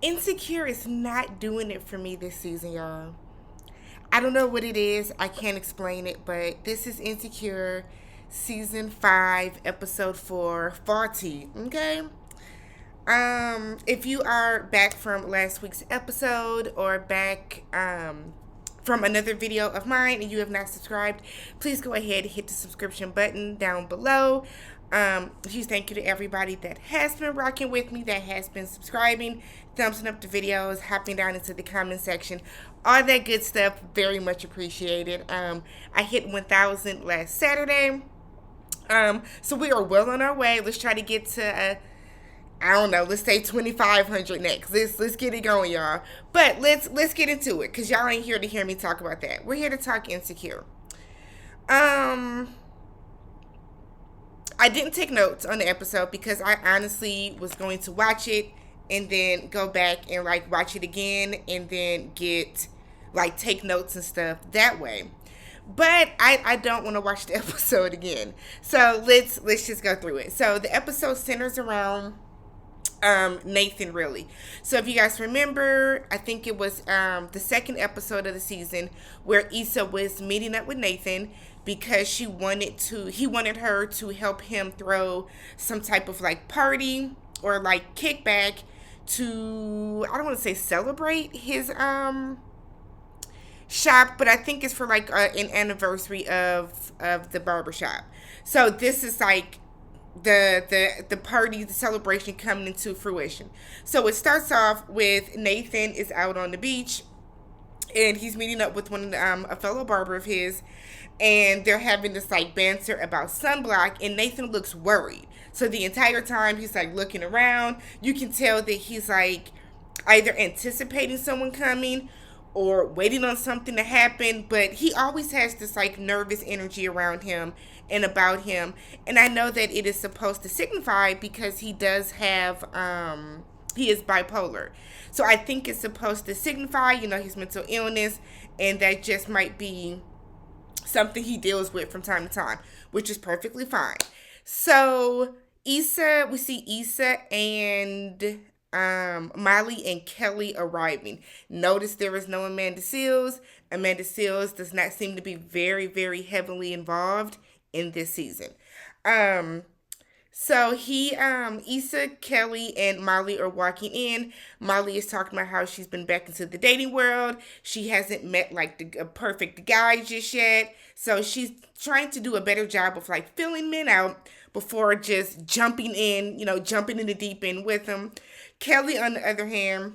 Insecure is not doing it for me this season, y'all. I don't know what it is. I can't explain it, but this is Insecure season 5, episode 4, Faulty. Okay? If you are back from last week's episode or back from another video of mine and you have not subscribed, please go ahead and hit the subscription button down below. Huge thank you to everybody that has been rocking with me, that has been subscribing, thumbsing up the videos, hopping down into the comment section, all that good stuff. Very much appreciated. I hit 1,000 last Saturday. So we are well on our way. Let's try to get to I don't know, let's say 2,500 next. Let's get it going, y'all. But let's get into it, cause y'all ain't here to hear me talk about that. We're here to talk Insecure. Um, I didn't take notes on the episode because I honestly was going to watch it and then go back and like watch it again and then get like take notes and stuff that way. But I don't want to watch the episode again. So let's just go through it. So the episode centers around Nathan, really. So if you guys remember, I think it was the second episode of the season where Issa was meeting up with Nathan because he wanted her to help him throw some type of like party or like kickback to, I don't want to say celebrate his shop, but I think it's for like an anniversary of the barbershop. So this is like the party, the celebration coming into fruition. So it starts off with Nathan is out on the beach and he's meeting up with one of the, a fellow barber of his, and they're having this like banter about sunblock, and Nathan looks worried. So the entire time he's like looking around, you can tell that he's like either anticipating someone coming or waiting on something to happen, but he always has this like nervous energy around him and about him. And I know that it is supposed to signify because he does have he is bipolar. So I think it's supposed to signify, his mental illness, and that just might be something he deals with from time to time, which is perfectly fine. So we see Issa and Molly and Kelly arriving. Notice there is no Amanda Seales. Amanda Seales does not seem to be very, very heavily involved in this season. So Issa, Kelly, and Molly are walking in. Molly is talking about how she's been back into the dating world. She hasn't met like the perfect guy just yet. So she's trying to do a better job of like filling men out before just jumping in the deep end with them. Kelly, on the other hand,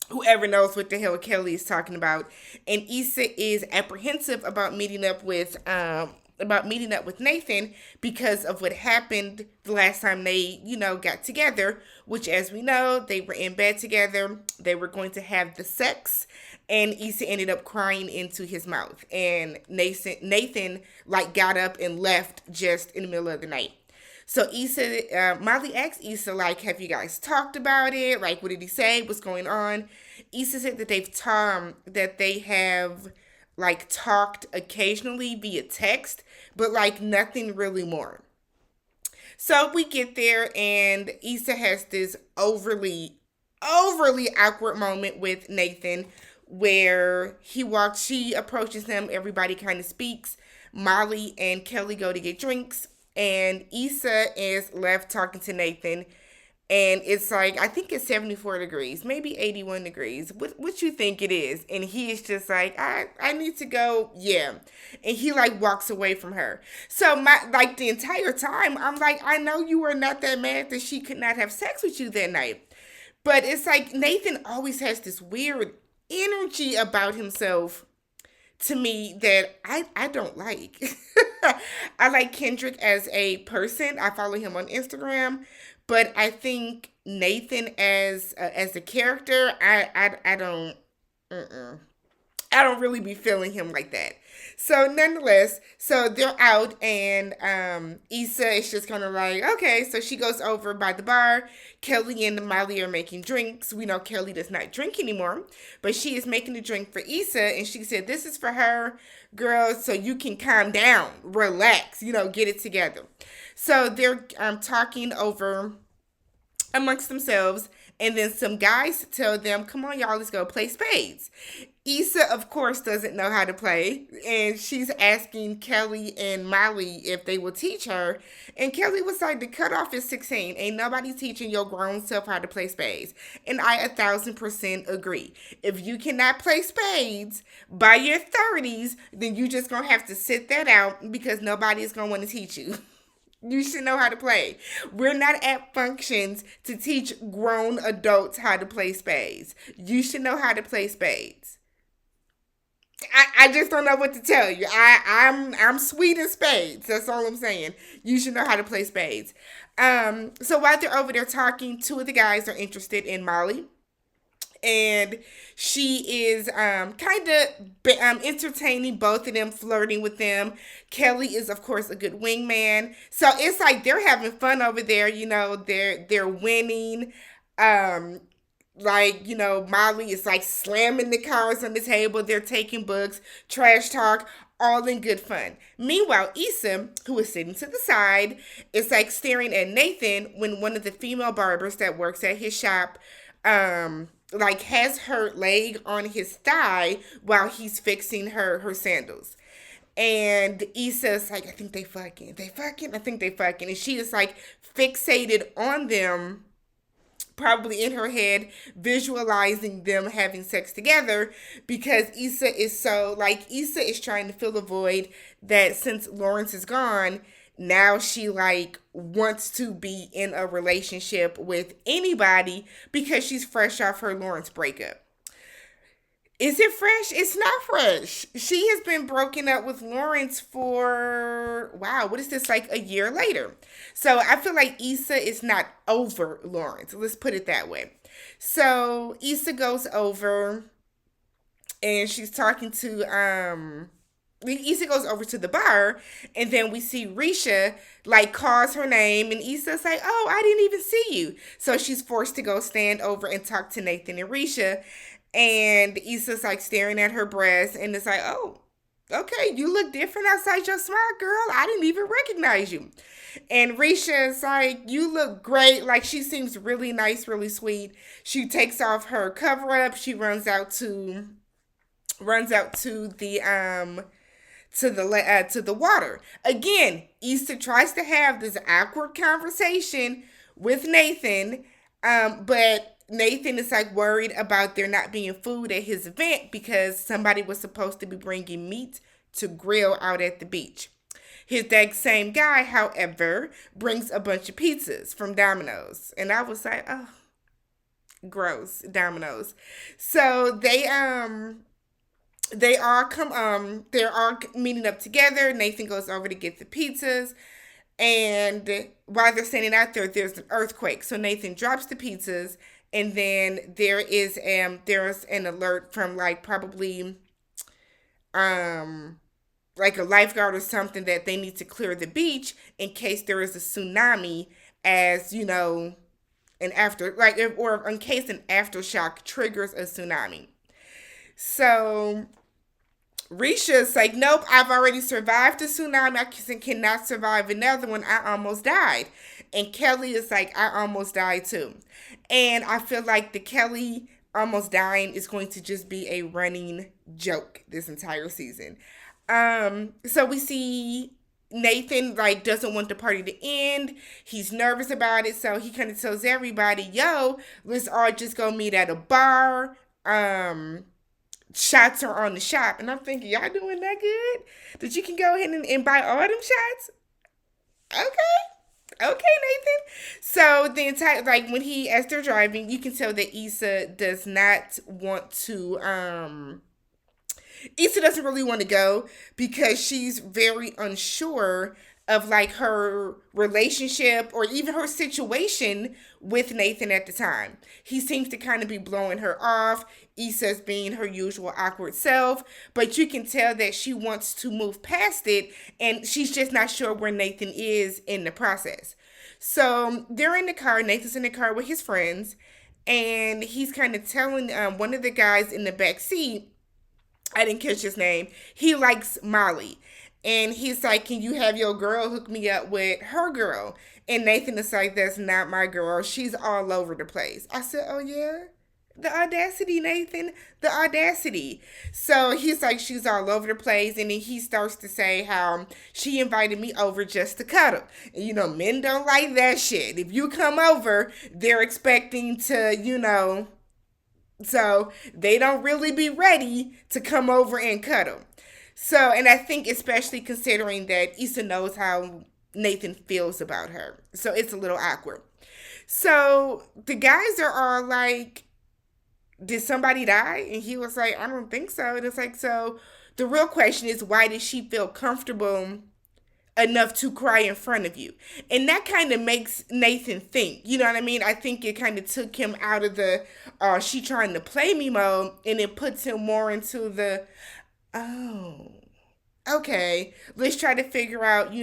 whoever knows what the hell Kelly is talking about, and Issa is apprehensive about meeting up with Nathan because of what happened the last time they, got together, which, as we know, they were in bed together. They were going to have the sex, and Issa ended up crying into his mouth. And Nathan like got up and left just in the middle of the night. So Molly asked Issa, like, have you guys talked about it? Like, what did he say? What's going on? Issa said that they have like talked occasionally via text, but like nothing really more. So we get there and Issa has this overly awkward moment with Nathan where she approaches him, everybody kind of speaks. Molly and Kelly go to get drinks, and Issa is left talking to Nathan, and it's like, I think it's 74 degrees, maybe 81 degrees. What you think it is? And he is just like, I need to go, yeah. And he like walks away from her. So the entire time, I'm like, I know you were not that mad that she could not have sex with you that night. But it's like Nathan always has this weird energy about himself to me that I don't like. I like Kendrick as a person. I follow him on Instagram, but I think Nathan as a character, I don't. I don't really be feeling him like that. So nonetheless, so they're out, and Issa is just kind of like, okay. So she goes over by the bar. Kelly and Molly are making drinks. We know Kelly does not drink anymore, but she is making a drink for Issa, and she said, this is for her, girl, so you can calm down, relax, get it together. So they're talking over amongst themselves, And then some guys tell them, come on, y'all, let's go play spades. Issa, of course, doesn't know how to play, and she's asking Kelly and Molly if they will teach her. And Kelly was like, the cutoff is 16. Ain't nobody teaching your grown self how to play spades. And I 1,000% agree. If you cannot play spades by your 30s, then you just gonna have to sit that out because nobody is gonna want to teach you. You should know how to play. We're not at functions to teach grown adults how to play spades. You should know how to play spades. I just don't know what to tell you. I'm sweet in spades. That's all I'm saying. You should know how to play spades. So while they're over there talking, two of the guys are interested in Molly, and she is kind of entertaining both of them, flirting with them. Kelly is, of course, a good wingman. So it's like they're having fun over there. You know, they're winning. Um, like, you know, Molly is like slamming the cards on the table. They're taking books, trash talk, all in good fun. Meanwhile, Issa, who is sitting to the side, is like staring at Nathan when one of the female barbers that works at his shop, like has her leg on his thigh while he's fixing her sandals. And Issa's like, I think I think they fucking. And she is like fixated on them, probably in her head visualizing them having sex together, because Issa is trying to fill the void that since Lawrence is gone, now she like wants to be in a relationship with anybody because she's fresh off her Lawrence breakup. Is it fresh? It's not fresh. She has been broken up with Lawrence for, wow, what is this, like a year later? So I feel like Issa is not over Lawrence. Let's put it that way. So Issa goes over and she's talking to, Issa goes over to the bar, and then we see Risha like calls her name, and Issa's like, "Oh, I didn't even see you." So she's forced to go stand over and talk to Nathan and Risha, and Issa's like staring at her breasts, and it's like, "Oh, okay, you look different outside your smile, girl. I didn't even recognize you." And Risha's like, "You look great." Like, she seems really nice, really sweet. She takes off her cover up. She runs out to the water. Again, Issa tries to have this awkward conversation with Nathan, but Nathan is like worried about there not being food at his event because somebody was supposed to be bringing meat to grill out at the beach. That same guy, however, brings a bunch of pizzas from Domino's, and I was like, oh, gross, Domino's. So they're all meeting up together. Nathan goes over to get the pizzas, and while they're standing out there, there's an earthquake. So Nathan drops the pizzas, and then there's an alert from like probably like a lifeguard or something that they need to clear the beach in case there is a tsunami, as you know, or in case an aftershock triggers a tsunami. So Risha's like, nope, I've already survived the tsunami. I cannot survive another one. I almost died. And Kelly is like, I almost died too. And I feel like the Kelly almost dying is going to just be a running joke this entire season. So we see Nathan like doesn't want the party to end. He's nervous about it, so he kind of tells everybody, "Yo, let's all just go meet at a bar." Shots are on the shop, and I'm thinking, y'all doing that good that you can go ahead and buy all them shots? Okay, Nathan. So the entire as they're driving, you can tell that Issa does not want to. Issa doesn't really want to go because she's very unsure of like her relationship or even her situation with Nathan at the time. He seems to kind of be blowing her off. Issa's being her usual awkward self, but you can tell that she wants to move past it, and she's just not sure where Nathan is in the process. So they're in the car. Nathan's in the car with his friends, and he's kind of telling one of the guys in the back seat, I didn't catch his name, he likes Molly. And he's like, "Can you have your girl hook me up with her girl?" And Nathan is like, "That's not my girl. She's all over the place." I said, "Oh, yeah? The audacity, Nathan. The audacity." So he's like, "She's all over the place." And then he starts to say how she invited me over just to cuddle. And, men don't like that shit. If you come over, they're expecting to, so they don't really be ready to come over and cuddle. So, and I think especially considering that Issa knows how Nathan feels about her. So it's a little awkward. So the guys are all like, "Did somebody die?" And he was like, "I don't think so." And it's like, so the real question is, why did she feel comfortable enough to cry in front of you? And that kind of makes Nathan think. You know what I mean? I think it kind of took him out of the she trying to play me mode, and it puts him more into the, oh, okay, let's try to figure out,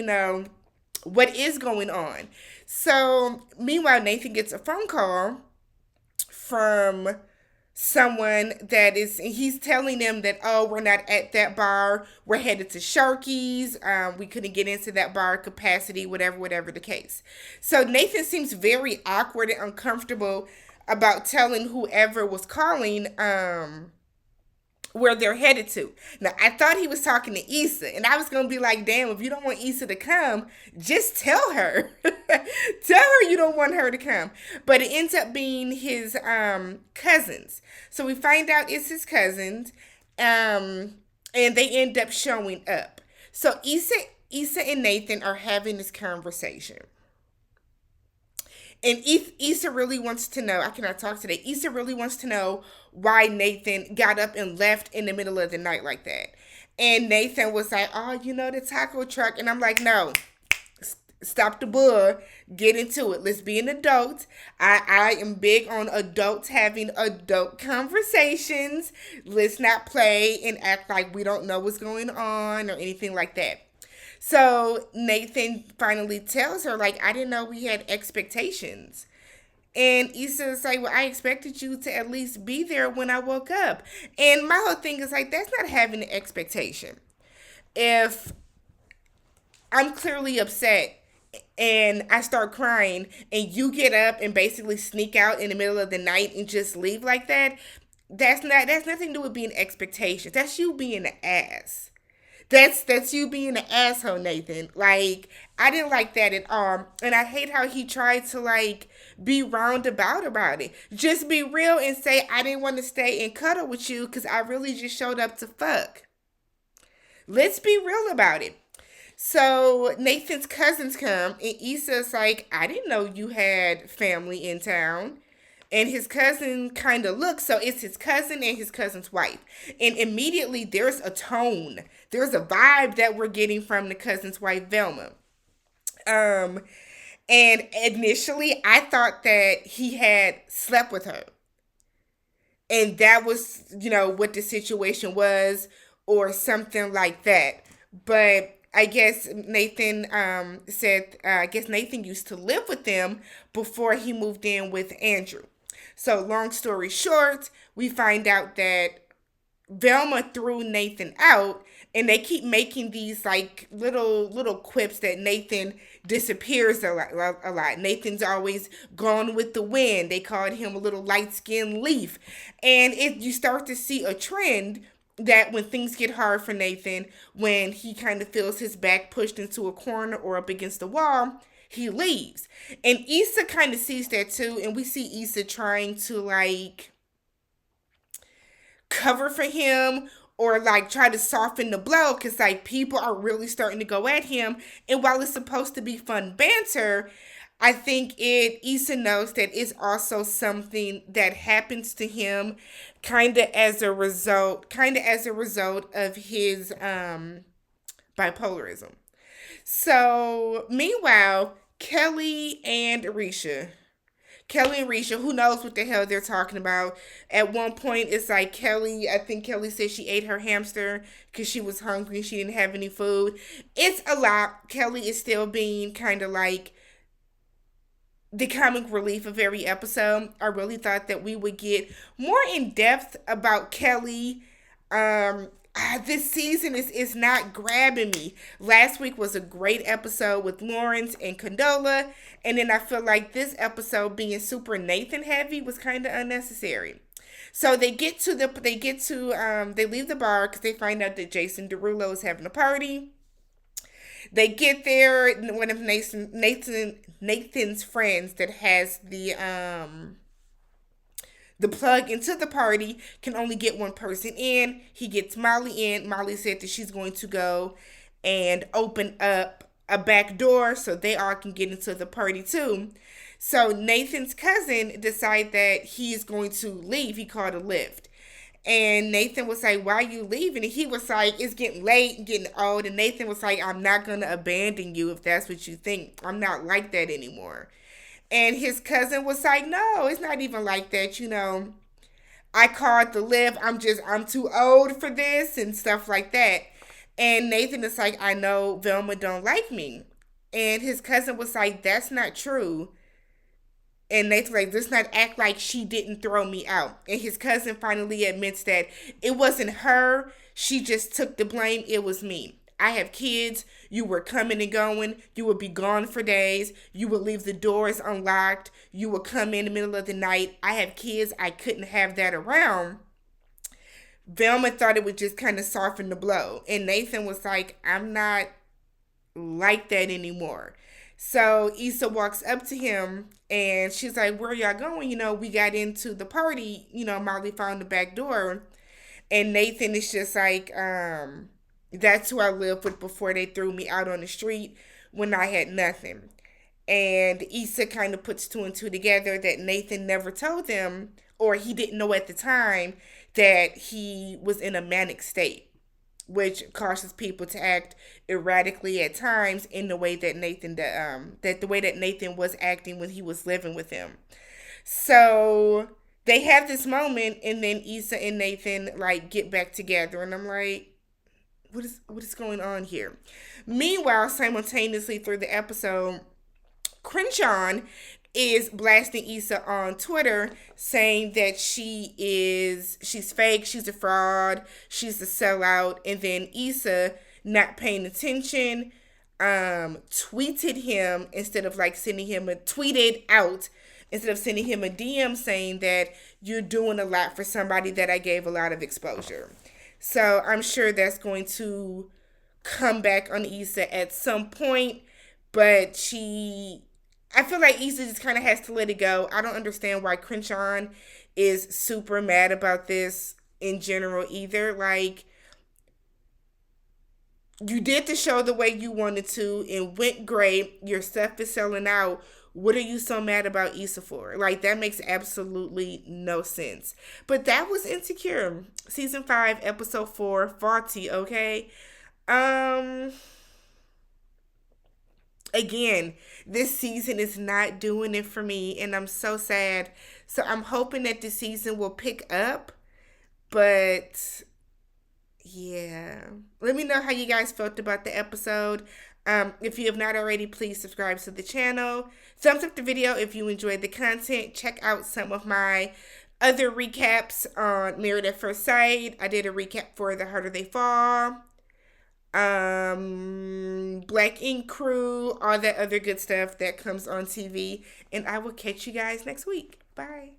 what is going on. So, meanwhile, Nathan gets a phone call from someone that is, he's telling them that, "Oh, we're not at that bar, we're headed to Sharky's, we couldn't get into that bar capacity, whatever the case." So Nathan seems very awkward and uncomfortable about telling whoever was calling where they're headed to. Now, I thought he was talking to Issa, and I was going to be like, "Damn, if you don't want Issa to come, just tell her." Tell her you don't want her to come. But it ends up being his cousins. So we find out it's his cousins, and they end up showing up. So Issa and Nathan are having this conversation. And Issa really wants to know, I cannot talk today. Issa really wants to know why Nathan got up and left in the middle of the night like that. And Nathan was like, "Oh, the taco truck." And I'm like, "No, stop the bull. Get into it. Let's be an adult. I am big on adults having adult conversations. Let's not play and act like we don't know what's going on or anything like that." So Nathan finally tells her, like, "I didn't know we had expectations." And Issa's like, "Well, I expected you to at least be there when I woke up." And my whole thing is like, that's not having an expectation. If I'm clearly upset and I start crying and you get up and basically sneak out in the middle of the night and just leave like that, that's nothing to do with being expectations. That's you being an ass. That's you being an asshole, Nathan. Like, I didn't like that at all. And I hate how he tried to, like, be roundabout about it. Just be real and say, "I didn't want to stay and cuddle with you because I really just showed up to fuck." Let's be real about it. So Nathan's cousins come, and Issa's like, "I didn't know you had family in town." And his cousin kind of looks, so it's his cousin and his cousin's wife. And immediately there's a tone, there's a vibe that we're getting from the cousin's wife, Velma. Um, and initially I thought that he had slept with her. And that was, what the situation was, or something like that. But I guess Nathan said, I guess Nathan used to live with them before he moved in with Andrew. So, long story short, we find out that Velma threw Nathan out, and they keep making these like little quips that Nathan disappears a lot. Nathan's always gone with the wind. They called him a little light skinned leaf, and you start to see a trend that when things get hard for Nathan, when he kind of feels his back pushed into a corner or up against the wall, he leaves. And Issa kind of sees that too, and we see Issa trying to like cover for him or like try to soften the blow because like people are really starting to go at him. And while it's supposed to be fun banter, I think Issa knows that it's also something that happens to him kind of as a result of his bipolarism. So meanwhile, Kelly and Risha, who knows what the hell they're talking about. At one point, it's like I think Kelly said she ate her hamster because she was hungry and she didn't have any food. It's a lot. Kelly is still being kind of like the comic relief of every episode. I really thought that we would get more in depth about Kelly. this season is not grabbing me. Last week was a great episode with Lawrence and Condola, and then I feel like this episode being super Nathan heavy was kind of unnecessary. So they leave the bar because they find out that Jason Derulo is having a party. They get there. One of Nathan's friends that has the plug into the party can only get one person in. He gets Molly in. Molly said that she's going to go and open up a back door so they all can get into the party too. So Nathan's cousin decided that he's going to leave. He called a lift. And Nathan was like, "Why are you leaving?" And he was like, "It's getting late and getting old." And Nathan was like, "I'm not going to abandon you if that's what you think. I'm not like that anymore." And his cousin was like, "No, it's not even like that. I called the lift. I'm too old for this," and stuff like that. And Nathan is like, "I know Velma don't like me." And his cousin was like, "That's not true." And Nathan's like, "Let's not act like she didn't throw me out." And his cousin finally admits that it wasn't her. She just took the blame. It was me. I have kids. You were coming and going. You would be gone for days. You would leave the doors unlocked. You would come in the middle of the night. I have kids. I couldn't have that around. Velma thought it would just kind of soften the blow. And Nathan was like, "I'm not like that anymore." So Issa walks up to him and she's like, "Where y'all going? We got into the party. Molly found the back door." And Nathan is just like, "That's who I lived with before they threw me out on the street when I had nothing." And Issa kind of puts two and two together that Nathan never told them, or he didn't know at the time, that he was in a manic state, which causes people to act erratically at times in the way that the way that Nathan was acting when he was living with him. So they have this moment, and then Issa and Nathan like get back together, and I'm like, what is going on here? Meanwhile, simultaneously through the episode, Crenshaw is blasting Issa on Twitter saying that she's fake, she's a fraud, she's a sellout, and then Issa, not paying attention, tweeted him instead of like sending him a tweeted out instead of sending him a DM saying that you're doing a lot for somebody that I gave a lot of exposure. So I'm sure that's going to come back on Issa at some point, but I feel like Issa just kind of has to let it go. I don't understand why Crenshaw is super mad about this in general either. Like, you did the show the way you wanted to. It went great. Your stuff is selling out. What are you so mad about Issa for? Like, that makes absolutely no sense. But that was Insecure. Season 5, episode 4, Faulty, okay? Again, this season is not doing it for me, and I'm so sad. So I'm hoping that this season will pick up, but yeah. Let me know how you guys felt about the episode. If you have not already, please subscribe to the channel. Thumbs up the video if you enjoyed the content. Check out some of my other recaps on Married at First Sight. I did a recap for The Harder They Fall, Black Ink Crew, all that other good stuff that comes on TV. And I will catch you guys next week. Bye.